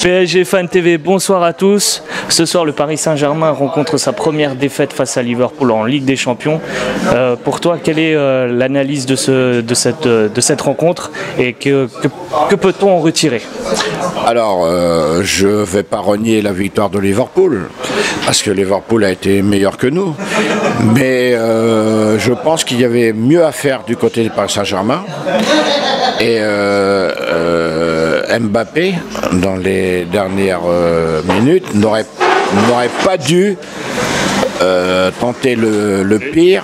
PSG Fan TV, bonsoir à tous. Ce soir, le Paris Saint-Germain rencontre sa première défaite face à Liverpool en Ligue des Champions. Pour toi, quelle est l'analyse de cette rencontre et que peut-on en retirer? Alors, je ne vais pas renier la victoire de Liverpool, parce que Liverpool a été meilleur que nous. Mais je pense qu'il y avait mieux à faire du côté du Paris Saint-Germain. Et Mbappé, dans les dernières minutes, n'aurait pas dû tenter le pire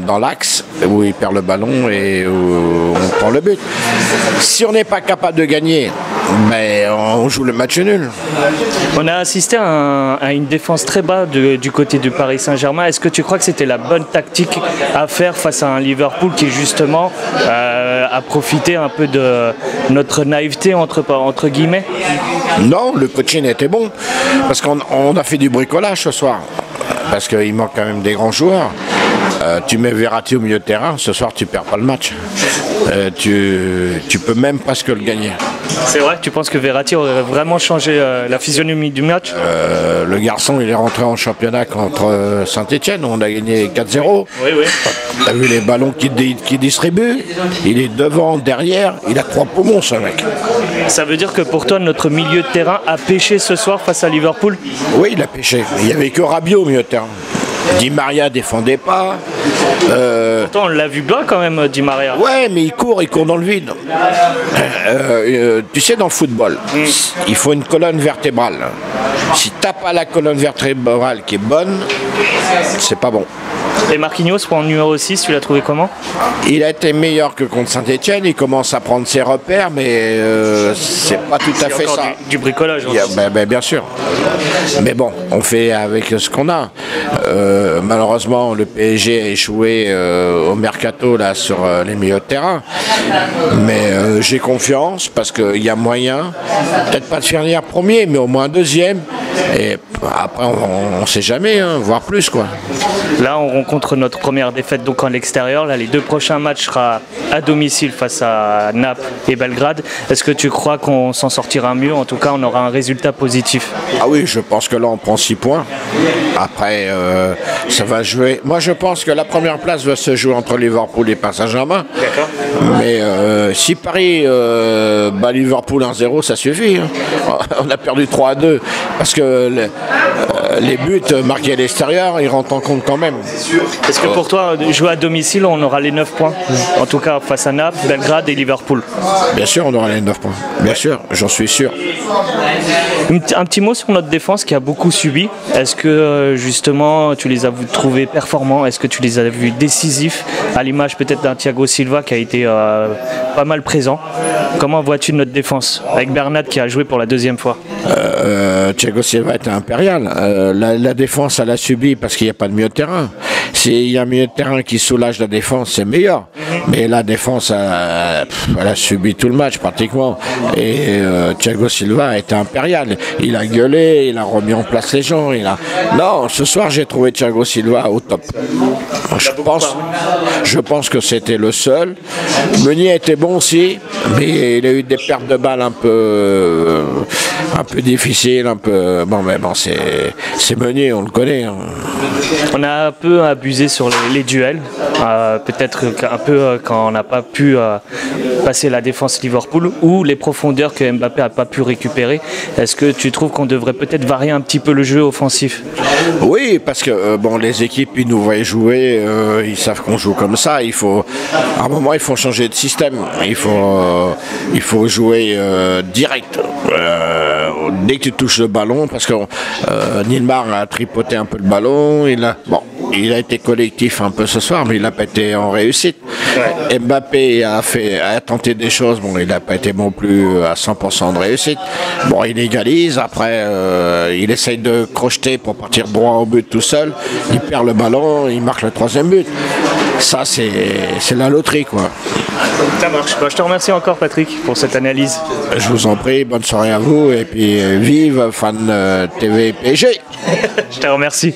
dans l'axe où il perd le ballon et où on prend le but. Si on n'est pas capable de gagner, mais on joue le match nul. On a assisté à une défense très bas du côté du Paris Saint-Germain. Est-ce que tu crois que c'était la bonne tactique à faire face à un Liverpool qui justement a profité un peu de notre naïveté entre guillemets? Non, le coaching était bon parce qu'on a fait du bricolage ce soir. Parce qu'il manque quand même des grands joueurs. Tu mets Verratti au milieu de terrain, ce soir tu perds pas le match. Tu peux même presque le gagner. C'est vrai, tu penses que Verratti aurait vraiment changé la physionomie du match? Le garçon, il est rentré en championnat contre Saint-Etienne, on a gagné 4-0. Oui, oui. Tu as vu les ballons qu'il distribue? Il est devant, derrière, il a 3 poumons ce mec. Ça veut dire que pour toi, notre milieu de terrain a pêché ce soir face à Liverpool? Oui, il a pêché. Il n'y avait que Rabiot au milieu de terrain. Di Maria défendait pas. Pourtant, on l'a vu bas quand même, Di Maria. Ouais, mais il court dans le vide. Tu sais, dans le football, il faut une colonne vertébrale. Si t'as pas la colonne vertébrale qui est bonne, c'est pas bon. Et Marquinhos, pour le numéro 6, tu l'as trouvé comment? Il a été meilleur que contre Saint-Etienne, il commence à prendre ses repères, mais c'est pas tout à fait ça. Du bricolage. Bien sûr. Mais bon, on fait avec ce qu'on a. Malheureusement, le PSG a échoué au mercato là, sur les milieux de terrain. Mais j'ai confiance parce qu'il y a moyen, peut-être pas de finir premier, mais au moins deuxième. Et après, on ne sait jamais, hein, voire plus, quoi. Là, on rencontre notre première défaite donc en l'extérieur. Là, les 2 prochains matchs seront à domicile face à Naples et Belgrade. Est-ce que tu crois qu'on s'en sortira mieux? En tout cas, on aura un résultat positif. Ah oui, je pense que là, on prend 6 points. Après, ça va jouer. Moi, je pense que la première place va se jouer entre Liverpool et Paris Saint-Germain. D'accord. Mais si Paris bat Liverpool 1-0, ça suffit. Hein. On a perdu 3-2 parce que les buts marqués à l'extérieur, ils rentrent en compte quand même. Est-ce que pour toi, jouer à domicile, on aura les 9 points? En tout cas, face à Naples, Belgrade et Liverpool. Bien sûr, on aura les 9 points. Bien sûr, j'en suis sûr. Un petit mot sur notre défense qui a beaucoup subi. Est-ce que justement, tu les as trouvés performants? Est-ce que tu les as vus décisifs? À l'image peut-être d'un Thiago Silva qui a été pas mal présent. Comment vois-tu notre défense? Avec Bernat qui a joué pour la 2e fois. Thiago Silva était impérial. La défense, elle a subi parce qu'il n'y a pas de milieu de terrain. S'il y a un milieu de terrain qui soulage la défense, c'est meilleur. Mais la défense, elle a subi tout le match pratiquement. Et Thiago Silva a été impérial. Il a gueulé, il a remis en place les gens. Non, ce soir, j'ai trouvé Thiago Silva au top. Je pense que c'était le seul. Meunier était bon aussi, mais il a eu des pertes de balles un peu difficiles, un peu. Bon, mais bon, c'est Meunier, on le connaît. Hein. On a un peu abusé sur les duels, peut-être un peu quand on n'a pas pu passer la défense Liverpool ou les profondeurs que Mbappé n'a pas pu récupérer. Est-ce que tu trouves qu'on devrait peut-être varier un petit peu le jeu offensif? Oui, parce que bon, les équipes, ils nous voient jouer, ils savent qu'on joue comme ça. À un moment, il faut changer de système. Il faut jouer direct. Dès que tu touches le ballon, parce que Neymar a tripoté un peu le ballon, il a été collectif un peu ce soir, mais il n'a pas été en réussite. Ouais. Mbappé a tenté des choses, bon, il n'a pas été non plus à 100% de réussite. Bon, il égalise, après il essaye de crocheter pour partir droit au but tout seul, il perd le ballon, il marque le 3e but. Ça, c'est la loterie, quoi. Ça marche. Je te remercie encore, Patrick, pour cette analyse. Je vous en prie, bonne soirée à vous, et puis vive Fan TV PSG. Je te remercie.